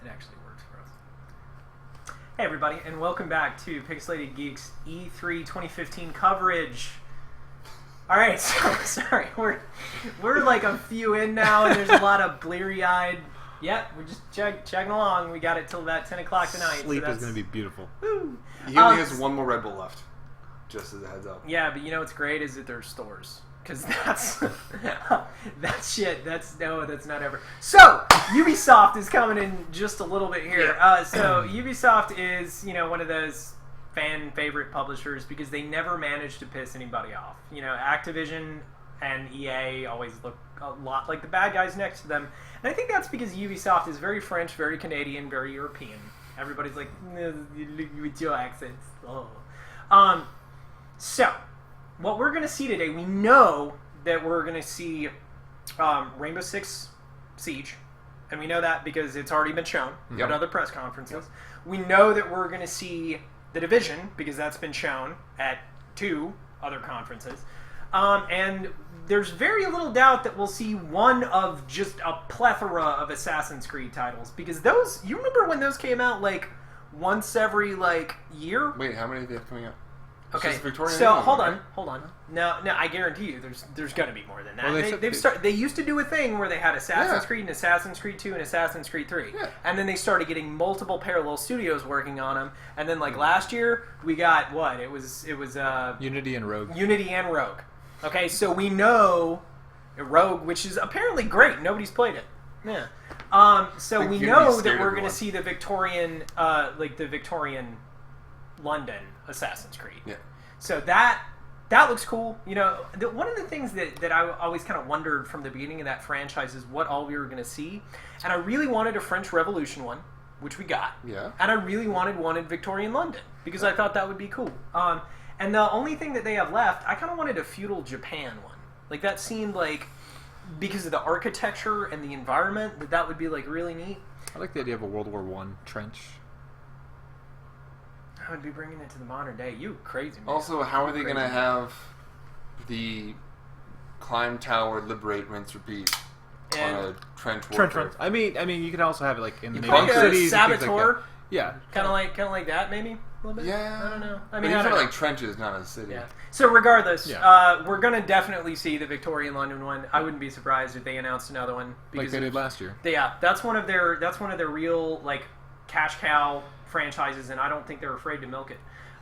It actually works for us. Hey everybody, and welcome back to Pixelated Geek's E3 2015 coverage. Alright, so sorry, we're like a few in now, and there's a lot of bleary-eyed. Yep, we're just chugging along. We got it till about 10 o'clock tonight. Sleep is going to be beautiful. Woo. He only has one more Red Bull left, just as a heads up. Yeah, but you know what's great is that there's stores. Because that's that shit. That's not ever. So Ubisoft is coming in just a little bit here. So Ubisoft is one of those fan favorite publishers because they never manage to piss anybody off. Activision and EA always look a lot like the bad guys next to them, and I think that's because Ubisoft is very French, very Canadian, very European. Everybody's like with your accents. Oh. So. What we're going to see today, we know that we're going to see Rainbow Six Siege, and we know that because it's already been shown at other press conferences. Yep. We know that we're going to see The Division, because that's been shown at 2 other conferences. And there's very little doubt that we'll see one of just a plethora of Assassin's Creed titles, because those, you remember when those came out like once every year? Wait, how many do they have coming out? Okay, so hold on. No, I guarantee you, there's going to be more than that. Well, they used to do a thing where they had Assassin's Creed and Assassin's Creed 2 and Assassin's Creed 3, and then they started getting multiple parallel studios working on them. And then last year we got what? It was Unity and Rogue. Unity and Rogue. Okay, so we know Rogue, which is apparently great. Nobody's played it. Yeah. So we know that we're going to see the Victorian, the Victorian London Assassin's Creed. Yeah. So that looks cool. One of the things that I always kind of wondered from the beginning of that franchise is what all we were going to see. And I really wanted a French Revolution one, which we got. Yeah. And I really wanted one in Victorian London, because I thought that would be cool. And the only thing that they have left, I kind of wanted a feudal Japan one. That seemed like, because of the architecture and the environment, that would be really neat. I like the idea of a World War I trench. I would be bringing it to the modern day. You crazy man. Also, how are they going to have the climb tower, liberate, rinse, repeat on a trench warfare? I mean, you could also have it in the major cities. Saboteur. Like yeah, kind of like that, maybe a little bit. Yeah, I don't know. I mean, these are trenches, not a city. Yeah. So regardless, we're going to definitely see the Victorian London one. I wouldn't be surprised if they announced another one, because like they did last year. Yeah, that's one of their real cash cow franchises, and I don't think they're afraid to milk it.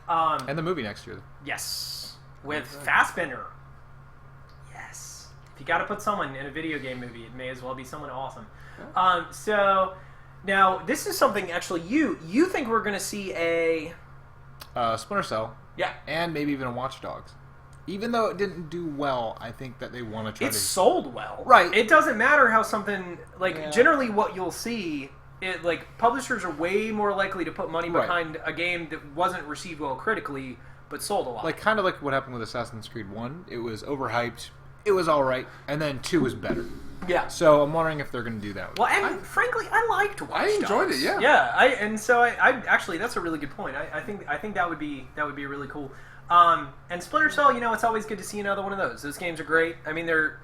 And the movie next year. Yes, with Fassbender. Yes, if you got to put someone in a video game movie, it may as well be someone awesome. Yeah. So now this is something actually you think we're going to see a Splinter Cell. Yeah, and maybe even a Watch Dogs. Even though it didn't do well, I think that they want to try. It sold well, right? It doesn't matter how something generally what you'll see. Publishers are way more likely to put money behind a game that wasn't received well critically, but sold a lot. Kind of like what happened with Assassin's Creed 1. It was overhyped. It was all right, and then 2 was better. Yeah. So I'm wondering if they're going to do that. Well, and frankly, I liked Watch Dogs. I enjoyed it. Yeah. Yeah. I actually, that's a really good point. I think that would be really cool. And Splinter Cell, it's always good to see another one of those. Those games are great. I mean, they're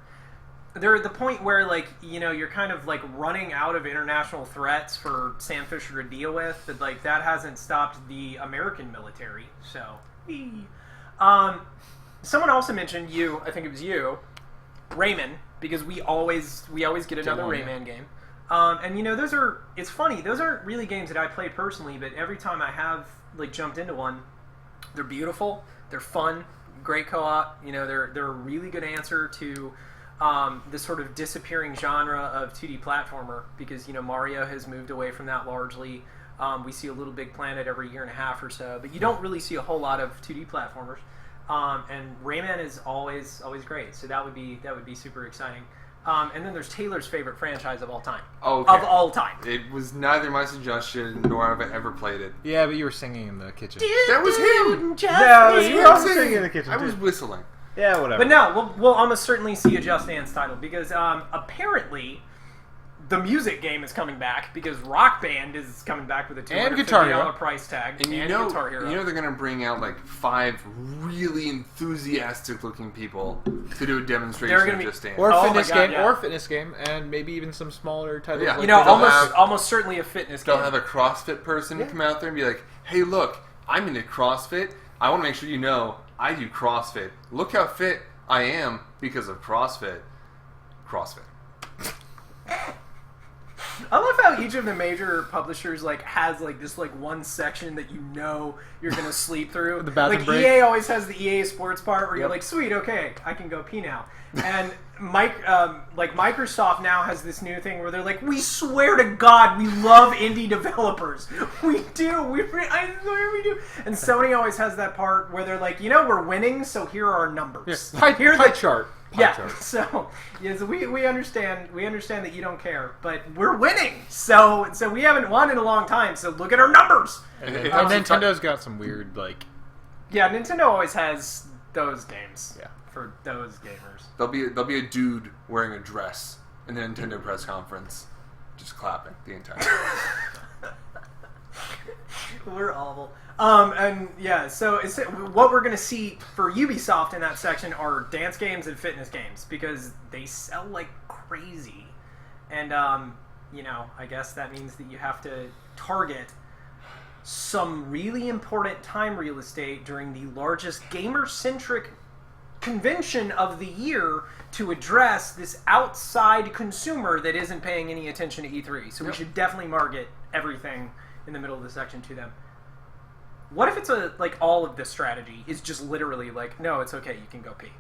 at the point where, you're kind of, running out of international threats for Sam Fisher to deal with. But, that hasn't stopped the American military. So, someone also mentioned I think it was you, Rayman, because we always get another Rayman game. And, it's funny. Those aren't really games that I play personally, but every time I have, jumped into one, they're beautiful, they're fun, great co-op. They're a really good answer to the sort of disappearing genre of 2D platformer, because Mario has moved away from that largely. We see a Little Big Planet every year and a half or so, but you don't really see a whole lot of 2D platformers. And Rayman is always great, so that would be super exciting. And then there's Taylor's favorite franchise of all time. Okay. Of all time. It was neither my suggestion nor have I ever played it. Yeah, but you were singing in the kitchen. That was him. No, you were also singing in the kitchen. I was whistling. Yeah, whatever. But no, we'll almost certainly see a Just Dance title, because apparently the music game is coming back because Rock Band is coming back with a And Guitar Hero. $250 price tag. And Guitar Hero. you know they're gonna bring out like 5 really enthusiastic looking people to do a demonstration of Just Dance. Or Oh fitness my God, game, yeah. or fitness game, and maybe even some smaller titles. Yeah. like You know, that. almost certainly a fitness game. They'll have a CrossFit person come out there and be like, "Hey, look, I'm into CrossFit. I want to make sure you know I do CrossFit. Look how fit I am because of CrossFit." CrossFit. I love how each of the major publishers has this one section that you know you're gonna sleep through. The bathroom break. EA always has the EA Sports part where you're like, sweet, okay, I can go pee now. And Microsoft now has this new thing where they're like, we swear to God, we love indie developers. We do. I swear we do. And Sony always has that part where they're like, we're winning, so here are our numbers. Pie chart. Yeah, so we understand that you don't care, but we're winning. So we haven't won in a long time. So look at our numbers. And Nintendo's got some weird Yeah, Nintendo always has those games. Yeah. For those gamers. There'll be a dude wearing a dress in the Nintendo press conference, just clapping the entire time. We're awful. And yeah, so what we're going to see for Ubisoft in that section are dance games and fitness games because they sell like crazy. And, I guess that means that you have to target some really important time real estate during the largest gamer-centric convention of the year to address this outside consumer that isn't paying any attention to E3. So we should definitely market everything in the middle of the section to them. What if it's all of this strategy is just literally no, it's okay, you can go pee.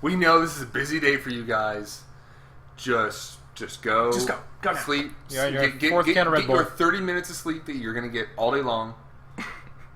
We know this is a busy day for you guys. Just go. Just go. Go now. Sleep. Yeah, get your 30 minutes of sleep that you're gonna get all day long.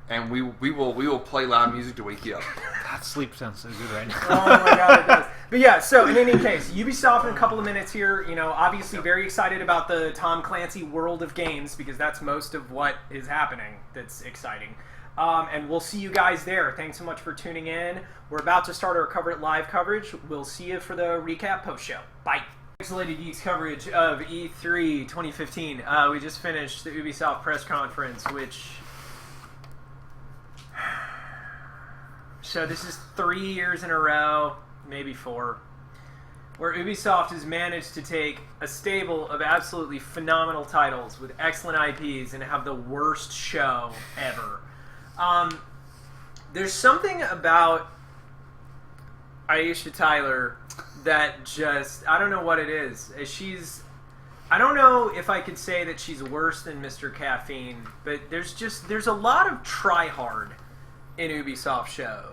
And we will play loud music to wake you up. that sleep sounds so good right now. Oh my God, it does. But yeah, so in any case, Ubisoft in a couple of minutes here, obviously very excited about the Tom Clancy world of games because that's most of what is happening that's exciting. And we'll see you guys there. Thanks so much for tuning in. We're about to start our live coverage. We'll see you for the recap post-show. Bye. Pixelated Geek's coverage of E3 2015. We just finished the Ubisoft press conference, which... So this is 3 years in a row, maybe 4, where Ubisoft has managed to take a stable of absolutely phenomenal titles with excellent IPs and have the worst show ever. There's something about Aisha Tyler that just, I don't know what it is. I don't know if I could say that she's worse than Mr. Caffeine, but there's a lot of try-hard in Ubisoft show.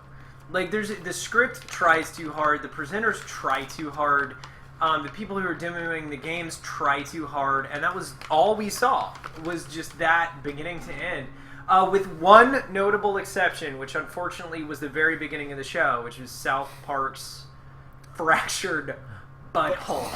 The script tries too hard, the presenters try too hard, the people who are demoing the games try too hard, and that was all we saw, was just that beginning to end. With one notable exception, which unfortunately was the very beginning of the show, which was South Park's fractured butthole.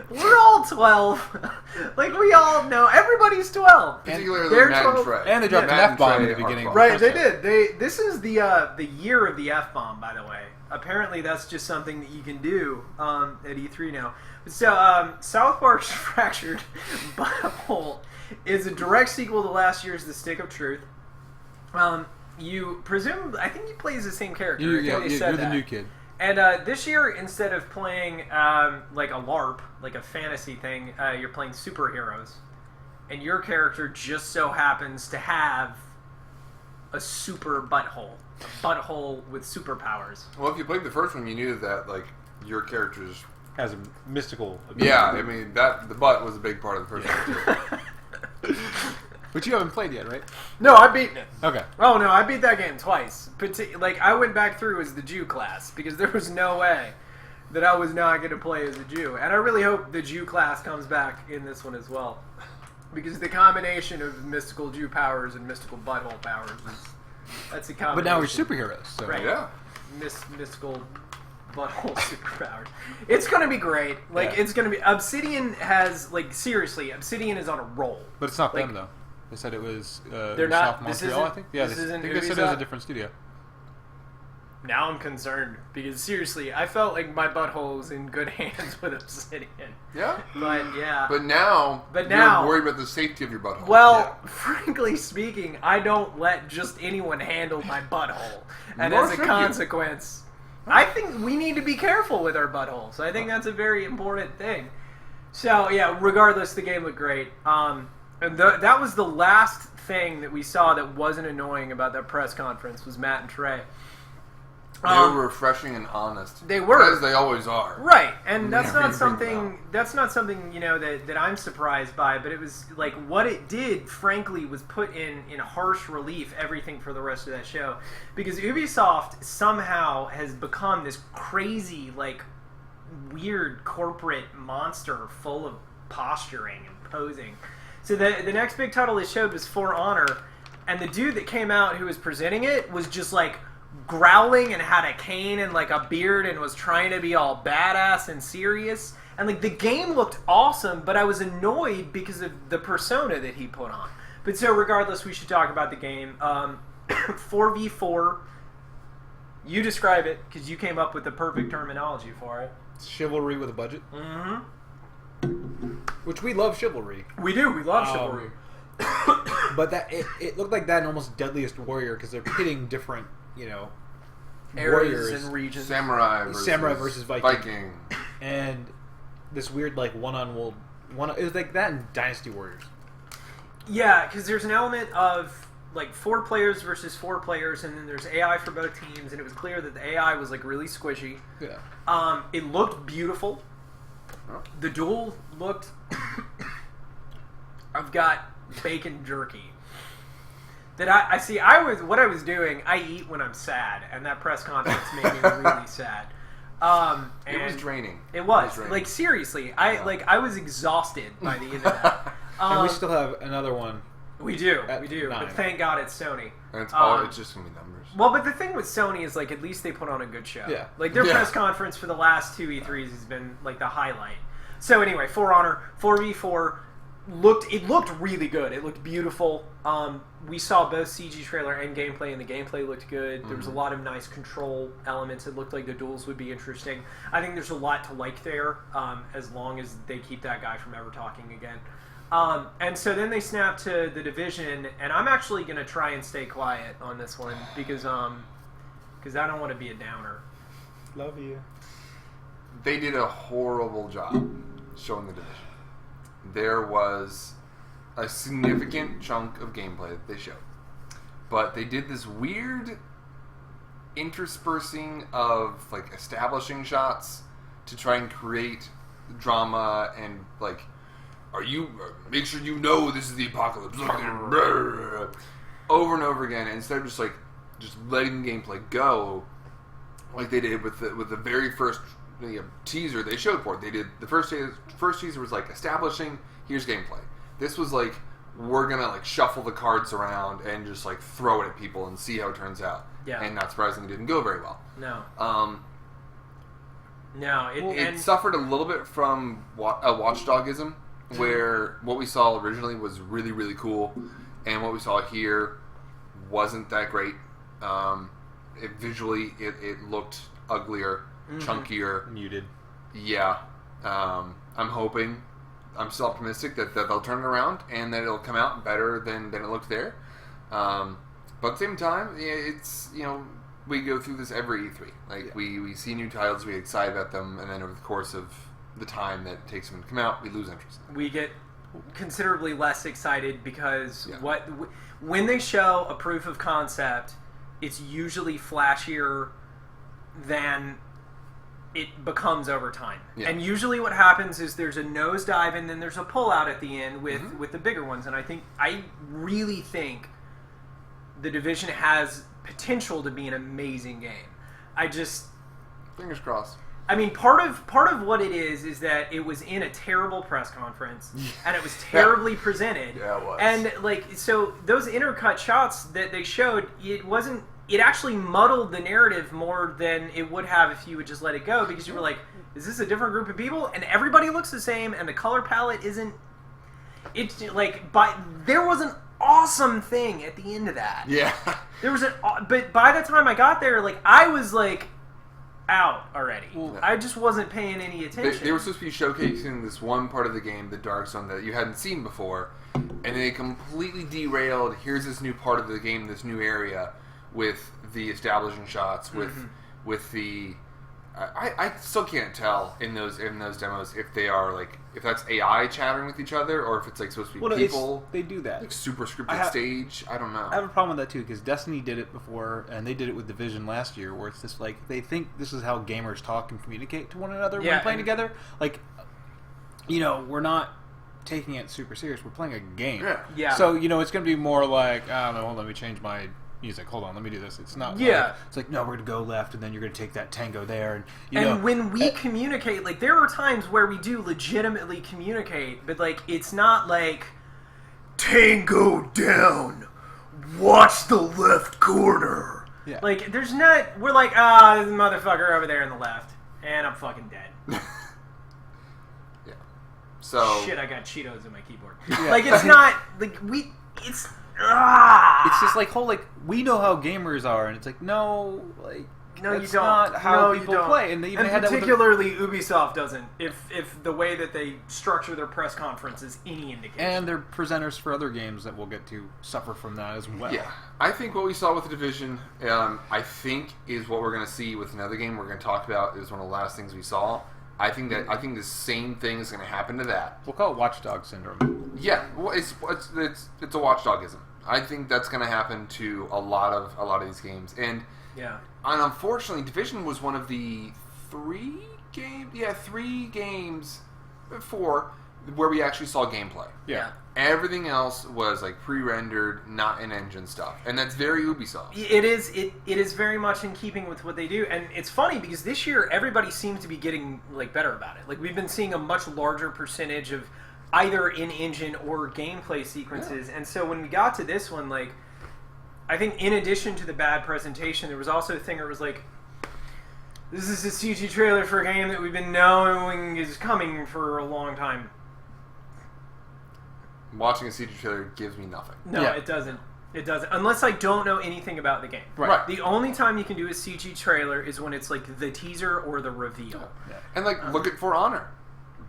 We're all 12. We all know. Everybody's 12. Particularly They're Matt and 12. Trey. And they dropped an Matt and F-bomb Trey at the are beginning. fun. Right, they did. This is the year of the F-bomb, by the way. Apparently that's just something that you can do at E3 now. So, South Park's Fractured Butthole is a direct sequel to last year's The Stick of Truth. You presume, I think you play as the same character. You're that. the new kid. And this year, instead of playing like a LARP, like a fantasy thing, you're playing superheroes. And your character just so happens to have a super butthole. A butthole with superpowers. Well, if you played the first one, you knew that your character's... Has a mystical ability. Yeah, I mean, the butt was a big part of the first one, too. But you haven't played yet, right? No, I've beaten it. Okay. Oh, no, I beat that game twice. I went back through as the Jew class, because there was no way that I was not going to play as a Jew. And I really hope the Jew class comes back in this one as well. Because the combination of mystical Jew powers and mystical butthole powers that's a combination. But now we're superheroes, so... Right. Yeah. Mystical butthole superpowers. It's going to be great. It's going to be... Obsidian has, seriously, Obsidian is on a roll. But it's not them, though. They said it was they're not. Montreal, I think. Yeah, I think they said it was a different studio. now I'm concerned because seriously, I felt like my butthole was in good hands with Obsidian. Yeah? But now, you're worried about the safety of your butthole. Well, frankly speaking, I don't let just anyone handle my butthole. And Nor as a should you. consequence, I think we need to be careful with our buttholes. I think that's a very important thing. So, yeah, regardless, the game looked great. And that was the last thing that we saw that wasn't annoying about that press conference was Matt and Trey. They were refreshing and honest. They were, as they always are. Right, and that's not something. That's not something that I'm surprised by. But it was like what it did. Frankly, was put in harsh relief everything for the rest of that show, because Ubisoft somehow has become this crazy, like, weird corporate monster full of posturing and posing. So the next big title they showed was For Honor, and the dude that came out who was presenting it was just like growling and had a cane and like a beard and was trying to be all badass and serious. And like the game looked awesome, but I was annoyed because of the persona that he put on. But so regardless, we should talk about the game. 4v4. You describe it because you came up with the perfect terminology for it. Chivalry with a budget. Mm-hmm. Which we love chivalry. We do. We love chivalry. But that it looked like that in almost Deadliest Warrior because they're pitting different, Areas warriors and regions. Samurai versus Viking. And this weird like one-on-one. It was like that in Dynasty Warriors. Yeah, because there's an element of like 4 players versus 4 players, and then there's AI for both teams, and it was clear that the AI was like really squishy. Yeah. It looked beautiful. The duel looked. I've got bacon jerky. That I see. What I was doing. I eat when I'm sad, and that press conference made me really sad. It was draining. It was like seriously. I was exhausted by the end of that. And we still have another one. We do. 9. But thank God it's Sony. And it's just gonna be numbers. Well, but the thing with Sony is like at least they put on a good show. Yeah. Like their press conference for the last 2 E3s has been like the highlight. So anyway, For Honor 4v4 looked really good. It looked beautiful. We saw both CG trailer and gameplay, and the gameplay looked good. There was a lot of nice control elements. It looked like the duels would be interesting. I think there's a lot to like there, as long as they keep that guy from ever talking again. And so then they snapped to The Division, and I'm actually going to try and stay quiet on this one because I don't want to be a downer. Love you. They did a horrible job showing The Division. There was a significant chunk of gameplay that they showed, but they did this weird interspersing of like establishing shots to try and create drama and like, make sure you know this is the apocalypse over and over again, instead of just letting the gameplay go like they did with the very first teaser they showed for it. They did the first teaser was like establishing, here's gameplay. This was like, we're gonna like shuffle the cards around and just like throw it at people and see how it turns out. Yeah. And not surprisingly, didn't go very well. No. It suffered a little bit from a watchdogism, where what we saw originally was really, really cool, and what we saw here wasn't that great. Visually, it looked uglier, chunkier, muted. Yeah, I'm hoping. I'm still optimistic that they'll turn it around and that it'll come out better than it looked there. But at the same time, it's we go through this every E3. Like we see new titles, we get excited about them, and then over the course of the time that it takes them to come out, we lose interest. We get considerably less excited because when they show a proof of concept, it's usually flashier than it becomes over time. Yeah. And usually what happens is there's a nosedive and then there's a pullout at the end with the bigger ones. And I really think The Division has potential to be an amazing game. Fingers crossed. I mean, part of what it is that it was in a terrible press conference and it was terribly presented. Yeah, it was. And so those intercut shots that they showed, it actually muddled the narrative more than it would have if you would just let it go, because you were like, is this a different group of people? And everybody looks the same and the color palette isn't. It's like, there was an awesome thing at the end of that. Yeah. There was but by the time I got there, like, I was like out already. Well, I just wasn't paying any attention. They were supposed to be showcasing this one part of the game, the Dark Zone, that you hadn't seen before, and they completely derailed. Here's this new part of the game, this new area, with the establishing shots, with the. I still can't tell in those demos if they are like if that's AI chattering with each other or if it's like supposed to be people. They do that. Like super scripted stage. I don't know. I have a problem with that too because Destiny did it before, and they did it with Division last year, where it's just like they think this is how gamers talk and communicate to one another when playing together. Like, we're not taking it super serious. We're playing a game. Yeah. So it's going to be more like, I don't know. Let me change my music. Hold on, let me do this. It's not. Yeah. It's like, no, we're gonna go left, and then you're gonna take that tango there, and when we communicate, like, there are times where we do legitimately communicate, but like it's not like tango down, watch the left corner. Yeah. Like there's not. We're like, there's a motherfucker over there in the left, and I'm fucking dead. Yeah. So shit, I got Cheetos in my keyboard. Yeah. Like it's not like we. It's. It's just like we know how gamers are, and it's like no, you that's don't. not how you people don't. play, and they even had particularly Ubisoft doesn't. If the way that they structure their press conference is any indication, and they're presenters for other games that we'll get to suffer from that as well. Yeah, I think what we saw with the Division, I think is what we're going to see with another game we're going to talk about. Is one of the last things we saw. I think the same thing is going to happen to that. We'll call it Watchdog Syndrome. Yeah, well, it's a watchdogism. I think that's going to happen to a lot of these games, and unfortunately, Division was one of the three games before where we actually saw gameplay. Yeah. Everything else was like pre-rendered, not in-engine stuff, and that's very Ubisoft. It is very much in keeping with what they do, and it's funny because this year everybody seems to be getting like better about it. Like we've been seeing a much larger percentage of either in-engine or gameplay sequences, and so when we got to this one, like I think in addition to the bad presentation, there was also a thing where it was like, this is a CG trailer for a game that we've been knowing is coming for a long time. Watching a CG trailer gives me nothing. No, it doesn't. It doesn't. Unless I don't know anything about the game. Right. The only time you can do a CG trailer is when it's like the teaser or the reveal. Yeah. And like, look at For Honor.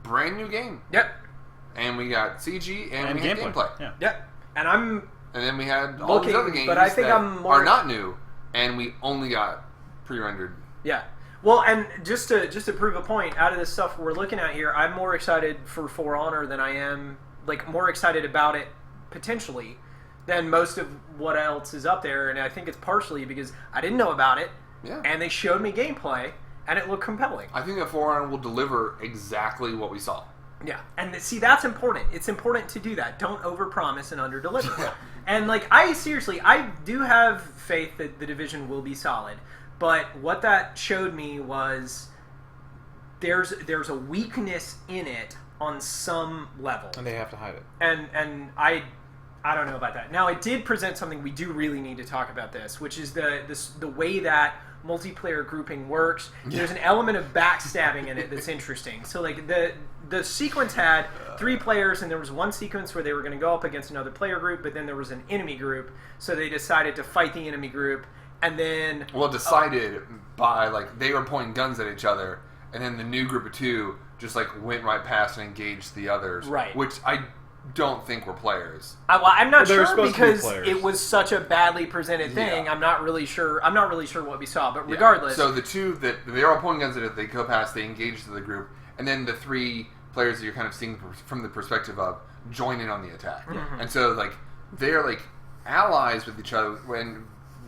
Brand new game. Yep. And we got CG and we had gameplay. Yeah. Yep. And then we had all these other games but I think that I'm more, are not new, and we only got pre-rendered. Yeah. Well, and just to prove a point, out of this stuff we're looking at here, I'm more excited for Honor than I am, like, more excited about it, potentially, than most of what else is up there, and I think it's partially because I didn't know about it, and they showed me gameplay, and it looked compelling. I think that For Honor will deliver exactly what we saw. Yeah, and see, that's important. It's important to do that. Don't overpromise and underdeliver. And like, I do have faith that the Division will be solid. But what that showed me was there's a weakness in it on some level, And they have to hide it. and I don't know about that. Now, it did present something we do really need to talk about this, which is the way that multiplayer grouping works. There's an element of backstabbing in it that's interesting. So like the sequence had 3 players, and there was one sequence where they were going to go up against another player group, but then there was an enemy group, so they decided to fight the enemy group, and then decided by like they were pointing guns at each other, and then the new group of 2 just like went right past and engaged the others, right? Which I don't think were players. I'm not sure because to it was such a badly presented thing. Yeah. I'm not really sure what we saw, but regardless. So the 2 that they're all pointing guns at it, they go past, they engage the group, and then the 3 players that you're kind of seeing from the perspective of join in on the attack. Mm-hmm. And so like they're like allies with each other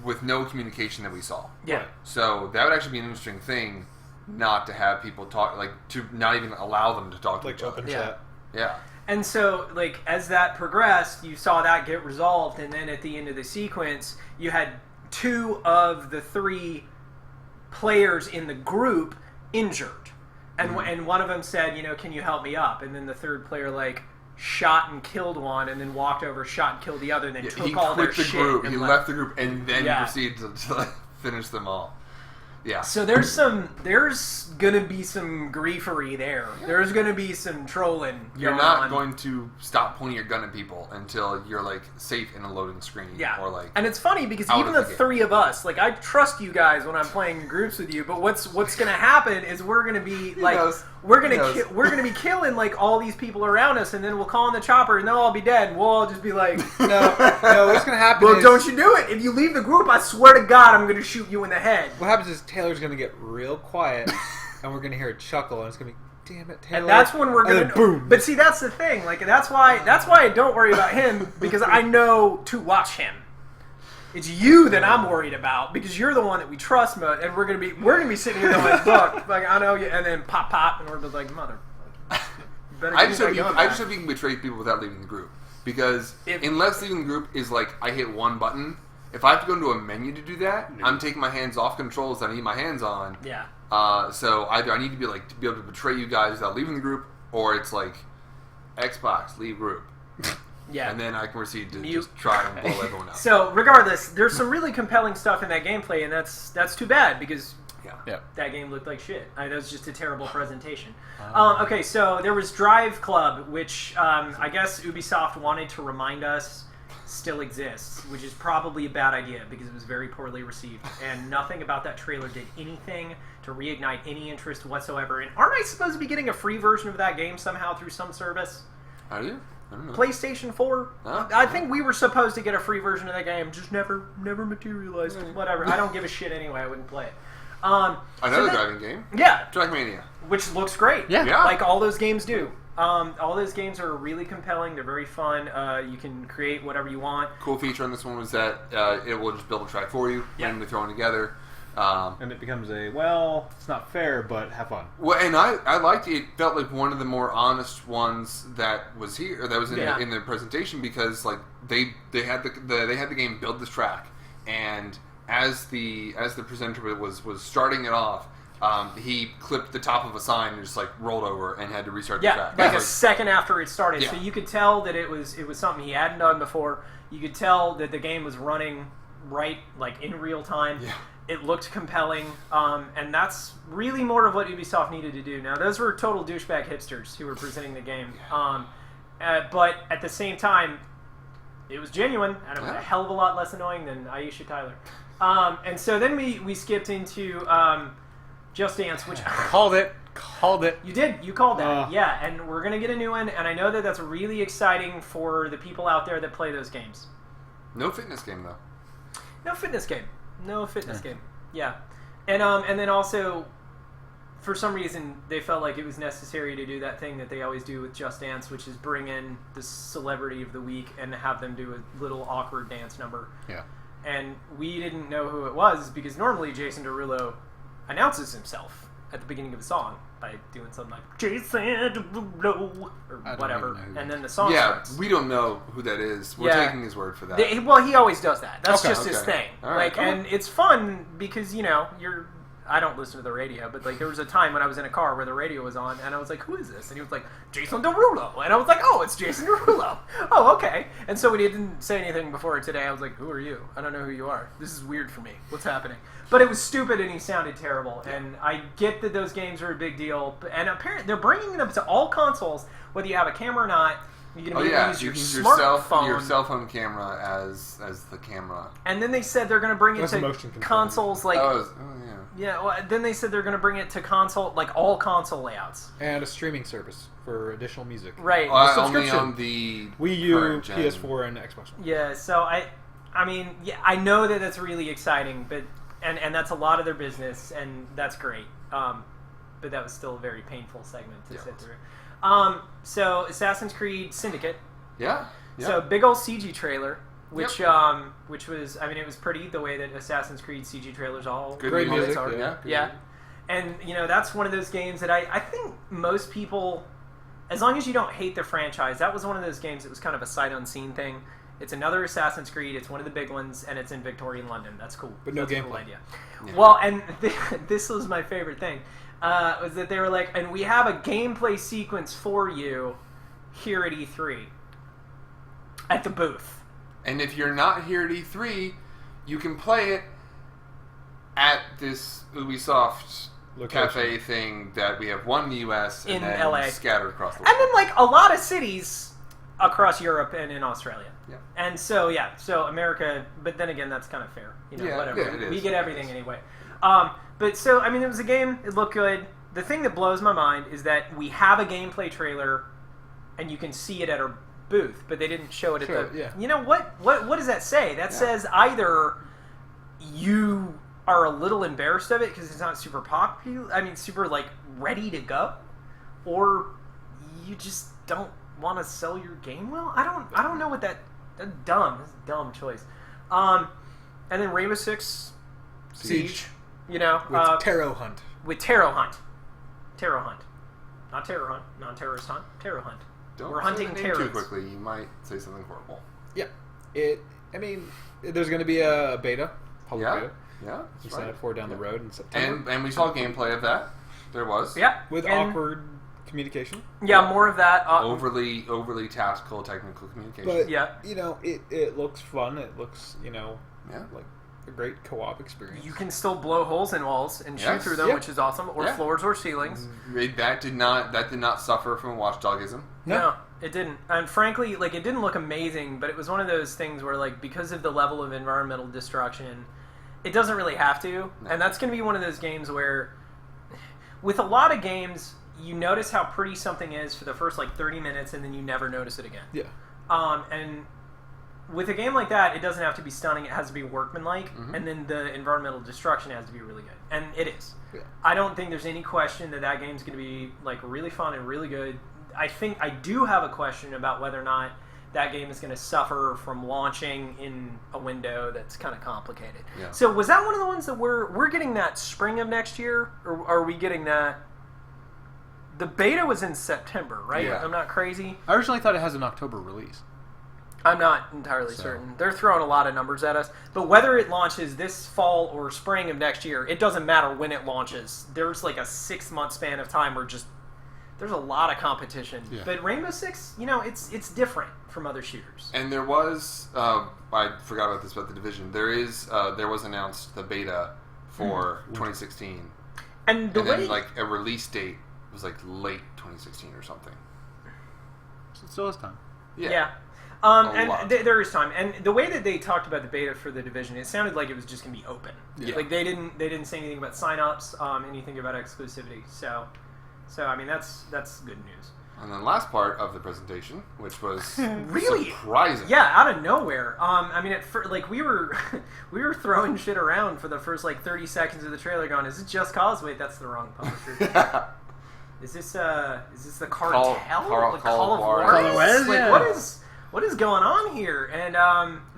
with no communication that we saw. Yeah. So that would actually be an interesting thing, not to have people talk, like to not even allow them to talk to each other. Chat. Yeah. And so, like, as that progressed, you saw that get resolved, and then at the end of the sequence, you had 2 of the 3 players in the group injured. And and one of them said, can you help me up? And then the third player, like, shot and killed one, and then walked over, shot and killed the other, and then took all their shit. He left the group, and then proceeded to finish them all. Yeah. So there's gonna be some griefery there. There's gonna be some trolling. You're not going to stop pointing your gun at people until you're like safe in a loading screen. Yeah. Or like. And it's funny because even the three of us, like I trust you guys when I'm playing in groups with you. But what's gonna happen is we're gonna be like we're gonna be killing like all these people around us, and then we'll call in the chopper, and they'll all be dead, and we'll all just be like, no. What's gonna happen? Well, don't you do it? If you leave the group, I swear to God, I'm gonna shoot you in the head. What happens is Taylor's gonna get real quiet, and we're gonna hear a chuckle, and it's gonna be, damn it, Taylor. And that's when we're gonna boom. But see, that's the thing. Like that's why I don't worry about him, because I know to watch him. It's you that I'm worried about, because you're the one that we trust most, and we're gonna be sitting here going, look, like I know you, and then pop, and we're just like, mother. I just hope you can betray people without leaving the group, because unless leaving the group is like I hit one button. If I have to go into a menu to do that, I'm taking my hands off controls that I need my hands on. Yeah. So either I need to be able to betray you guys without leaving the group, or it's like Xbox leave group. Yeah. And then I can proceed to just try and blow everyone up. So regardless, there's some really compelling stuff in that gameplay, and that's too bad because that game looked like shit. That was just a terrible presentation. Okay, so there was Drive Club, which I guess Ubisoft wanted to remind us still exists, which is probably a bad idea because it was very poorly received, and nothing about that trailer did anything to reignite any interest whatsoever. And aren't I supposed to be getting a free version of that game somehow through some service? Are you? I don't know. PlayStation 4? I think we were supposed to get a free version of that game, just never materialized. Whatever. I don't give a shit anyway. I wouldn't play it. Another driving game? Yeah. Trackmania. Which looks great. Yeah. Like all those games do. All those games are really compelling. They're very fun. You can create whatever you want. Cool feature on this one was that it will just build a track for you, randomly thrown together. And it becomes it's not fair, but have fun. Well, and I liked it. It felt like one of the more honest ones that was here, or that was in the presentation, because like they had the game build this track, and as the presenter was starting it off, he clipped the top of a sign and just like rolled over and had to restart the track. Like a second after it started. So you could tell that it was something he hadn't done before. You could tell that the game was running right, like in real time. Yeah. It looked compelling, and that's really more of what Ubisoft needed to do. Now, those were total douchebag hipsters who were presenting the game. But at the same time, it was genuine, and it was a hell of a lot less annoying than Aisha Tyler. And so then we skipped into Just Dance, which... Called it. You did. You called that. Yeah, and we're going to get a new one, and I know that that's really exciting for the people out there that play those games. No fitness game, though. No fitness game. Yeah. And then also, for some reason, they felt like it was necessary to do that thing that they always do with Just Dance, which is bring in the celebrity of the week and have them do a little awkward dance number. Yeah. And we didn't know who it was because normally Jason Derulo announces himself at the beginning of a song by doing something like Jason Derulo or whatever, and then the song starts. We don't know who that is. We're taking his word for that. He always does that. That's just his thing. All right, and it's fun because I don't listen to the radio, but like there was a time when I was in a car where the radio was on, and I was like, "Who is this?" And he was like, "Jason Derulo," and I was like, "Oh, it's Jason Derulo." Oh, okay. And so when he didn't say anything before today, I was like, "Who are you? I don't know who you are. This is weird for me. What's happening?" But it was stupid, and he sounded terrible. And I get that those games are a big deal, and apparently they're bringing them to all consoles, whether you have a camera or not. You can use your smartphone, your cell phone camera as the camera. And then they said they're going to bring it to consoles like. Yeah, well, then they said they're going to bring it to console, like all console layouts. And a streaming service for additional music. Right. Only on the Wii U, PS4, and Xbox One. Yeah, so I mean, I know that that's really exciting, but and that's a lot of their business, and that's great. But that was still a very painful segment to sit through. So Assassin's Creed Syndicate. Yeah. So big old CG trailer. Which was, I mean, it was pretty the way that Assassin's Creed CG trailers all great music, yeah. And that's one of those games that I think most people, as long as you don't hate the franchise, that was one of those games that was kind of a sight unseen thing. It's another Assassin's Creed. It's one of the big ones, and it's in Victorian London. That's cool. But no gameplay. Cool idea. Yeah. Well, and this was my favorite thing, was that they were like, and we have a gameplay sequence for you here at E3 at the booth. And if you're not here at E3, you can play it at this Ubisoft Location. cafe thing that we have one in the U.S. and In then LA. scattered across the world. And then, like, a lot of cities across Europe and in Australia. Yeah. And so, so America, but then again, that's kind of fair. You know, Yeah, whatever. yeah, it We is. get everything anyway. But so, I mean, it was a game. It looked good. The thing that blows my mind is that we have a gameplay trailer, and you can see it at our booth, but they didn't show it at the... Yeah. You know, what does that say? That says either you are a little embarrassed of it because it's not super popular, I mean, super, like, ready to go, or you just don't want to sell your game well? I don't know what that's dumb. That's a dumb choice. And then Rainbow Six Siege. You know, With Tarot Hunt. With Tarot Hunt. Tarot Hunt. Not Terror Hunt. Non-terrorist hunt. Tarot Hunt. Don't We're say hunting the name terrorists. too quickly. You might say something horrible. Yeah. I mean, there's going to be a beta. Public beta. Yeah, We that's signed right. up for down the road in September. And we saw gameplay of that. There was. Yeah. With and- awkward communication. Yeah, more of that. Overly tactical, technical communication. But, Yeah. you know, it looks fun. It looks, you know, yeah. like a great co-op experience. You can still blow holes in walls and shoot Yes. through them, Yeah. which is awesome, or Yeah. floors or ceilings. That did not suffer from watchdogism. No, it didn't. And frankly, like, it didn't look amazing, but it was one of those things where, like, because of the level of environmental destruction, it doesn't really have to. No. And that's going to be one of those games where, with a lot of games, you notice how pretty something is for the first, like, 30 minutes, and then you never notice it again. Yeah. And with a game like that, it doesn't have to be stunning. It has to be workmanlike, Mhm. and then the environmental destruction has to be really good, and it is. Yeah. I don't think there's any question that game's going to be like really fun and really good. I think I do have a question about whether or not that game is going to suffer from launching in a window that's kind of complicated. Yeah. So was that one of the ones that we're getting that spring of next year, or are we getting that? The beta was in September, right? Yeah. I'm not crazy. I originally thought it has an October release. I'm not entirely certain. They're throwing a lot of numbers at us. But whether it launches this fall or spring of next year, it doesn't matter when it launches. There's like a 6-month span of time where just there's a lot of competition. Yeah. But Rainbow Six, you know, it's different from other shooters. And there was I forgot about this about the Division. There was announced the beta for 2016, And the and way then like a release date was like late 2016 or something. So it still has time. yeah. A lot. And there is time. And the way that they talked about the beta for the Division, it sounded like it was just going to be open. Yeah. Like they didn't say anything about sign-ups, anything about exclusivity. So I mean that's good news. And then last part of the presentation, which was Really? surprising. Yeah, out of nowhere. I mean, like we were throwing shit around for the first like 30 seconds of the trailer, going, "Is it Just Cause?" Wait, that's the wrong publisher. Is this the Cartel? Call Like of Call of Juarez? Juarez? Call of Juarez, Like yeah. what is going on here? And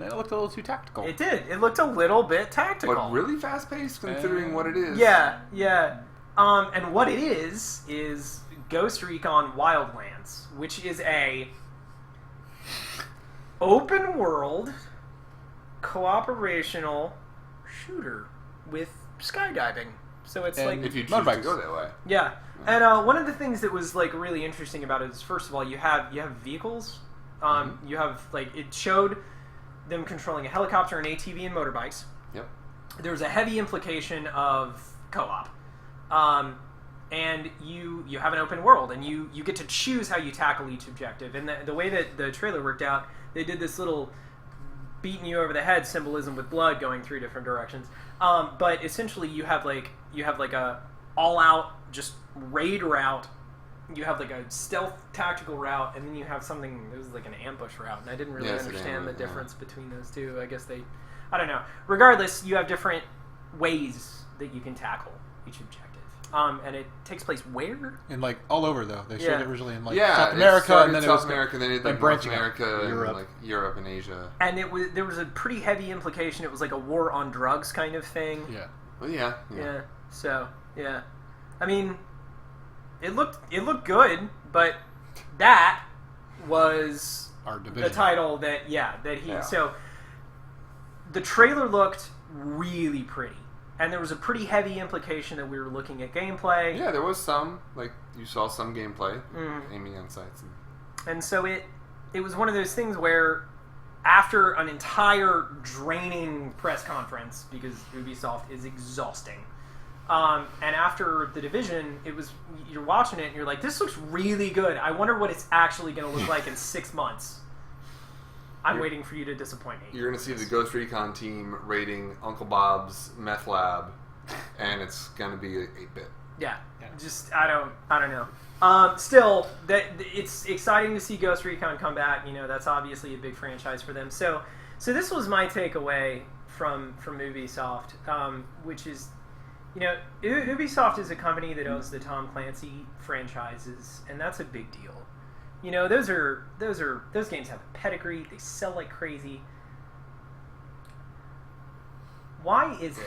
It looked a little too tactical. it did. It looked a little bit tactical. But really fast paced considering what it is. Yeah. And what it is Ghost Recon Wildlands, which is a open world cooperational shooter with skydiving. So it's And like If you choose to Motorbikes. go that way. yeah. And one of the things that was like really interesting about it is, first of all, you have vehicles. You have like it showed them controlling a helicopter, an ATV, and motorbikes. Yep. There was a heavy implication of co-op. And you have an open world, and you get to choose how you tackle each objective. And the way that the trailer worked out, they did this little beating you over the head symbolism with blood going 3 different directions. But essentially, you have like a all-out just raid route. You have like a stealth tactical route, and then you have something that was like an ambush route. And I didn't really understand the difference between those two. I guess I don't know. Regardless, you have different ways that you can tackle each objective. And it takes place where? And like all over though. They showed it originally in like Yeah, South it America, started and then in it was South America, then it did like like North branching out. America, and Europe. like Europe and Asia. And there was a pretty heavy implication. It was like a war on drugs kind of thing. Yeah. Well, yeah. Yeah. So yeah, I mean, it looked good, but that was Our division. the title that he. Yeah. So the trailer looked really pretty, and there was a pretty heavy implication that we were looking at gameplay. Yeah, there was some, like, you saw some gameplay, Mm. aiming on sights. And so it was one of those things where after an entire draining press conference, because Ubisoft is exhausting, and after The Division, you're watching it and you're like, this looks really good. I wonder what it's actually going to look like in 6 months. I'm waiting for you to disappoint me. You're going to see the Ghost Recon team raiding Uncle Bob's meth lab, and it's going to be 8-bit. Yeah. Just I don't know. Still, it's exciting to see Ghost Recon come back. That's obviously a big franchise for them. So this was my takeaway from Ubisoft, which is, Ubisoft is a company that owns the Tom Clancy franchises, and that's a big deal. Those games have a pedigree. They sell like crazy. Why is it?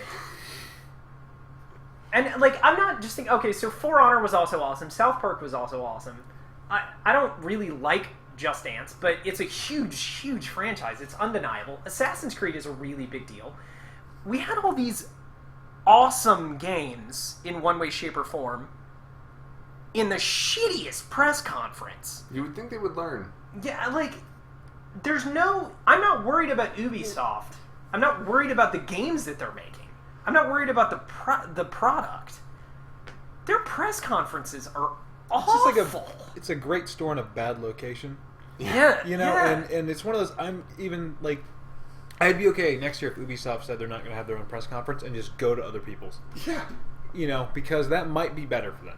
And, I'm not just thinking, okay, so For Honor was also awesome. South Park was also awesome. I don't really like Just Dance, but it's a huge, huge franchise. It's undeniable. Assassin's Creed is a really big deal. We had all these awesome games in one way, shape, or form in the shittiest press conference. You would think they would learn. Yeah, I'm not worried about Ubisoft. I'm not worried about the games that they're making. I'm not worried about the product. Their press conferences are awful. It's just it's a great store in a bad location. Yeah. And it's one of those, I'd be okay next year if Ubisoft said they're not going to have their own press conference and just go to other people's. Yeah. Because that might be better for them.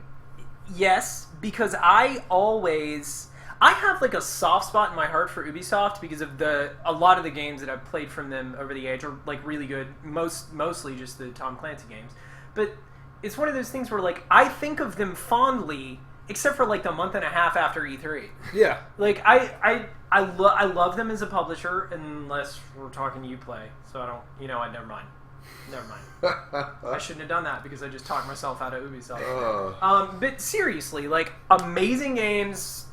Yes, because I have a soft spot in my heart for Ubisoft because of a lot of the games that I've played from them over the age are really good. Mostly just the Tom Clancy games, but it's one of those things where I think of them fondly, except for the month and a half after E3. Yeah, I love them as a publisher, unless we're talking Uplay. So I don't. Never mind. I shouldn't have done that because I just talked myself out of Ubisoft. But seriously, amazing games.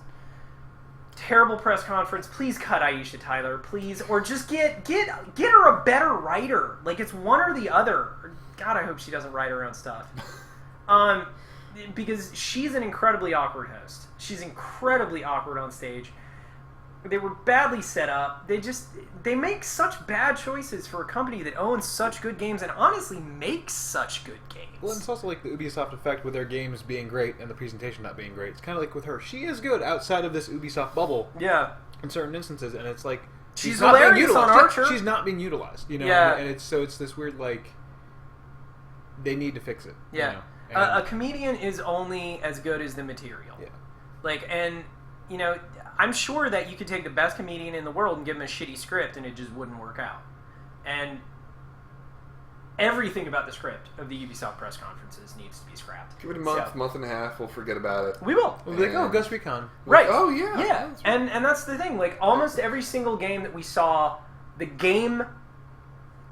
Terrible press conference. Please cut Aisha Tyler, please, or just get her a better writer. It's one or the other. God, I hope she doesn't write her own stuff. Because she's an incredibly awkward host. She's incredibly awkward on stage. They were badly set up. They make such bad choices for a company that owns such good games and honestly makes such good games. Well, and it's also the Ubisoft effect with their games being great and the presentation not being great. It's kind of with her. She is good outside of this Ubisoft bubble. Yeah. In certain instances, and it's she's not being utilized on Archer. She's not being utilized, Yeah. And it's this weird they need to fix it. Yeah. A comedian is only as good as the material. Yeah. I'm sure that you could take the best comedian in the world and give him a shitty script and it just wouldn't work out. And everything about the script of the Ubisoft press conferences needs to be scrapped. Give it a month and a half, we'll forget about it. We will. We'll be oh, Ghost Recon. Right. Oh, yeah. Yeah. And that's the thing. Almost every single game that we saw, the game,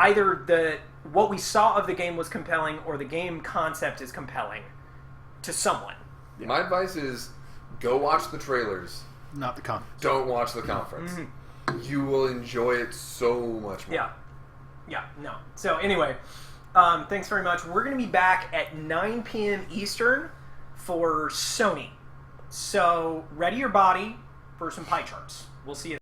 either what we saw of the game was compelling or the game concept is compelling to someone. Yeah. My advice is go watch the trailers. Not the conference. Don't watch the conference. Mm-hmm. You will enjoy it so much more. Yeah, no. So anyway, thanks very much. We're going to be back at 9 p.m. Eastern for Sony. So ready your body for some pie charts. We'll see you.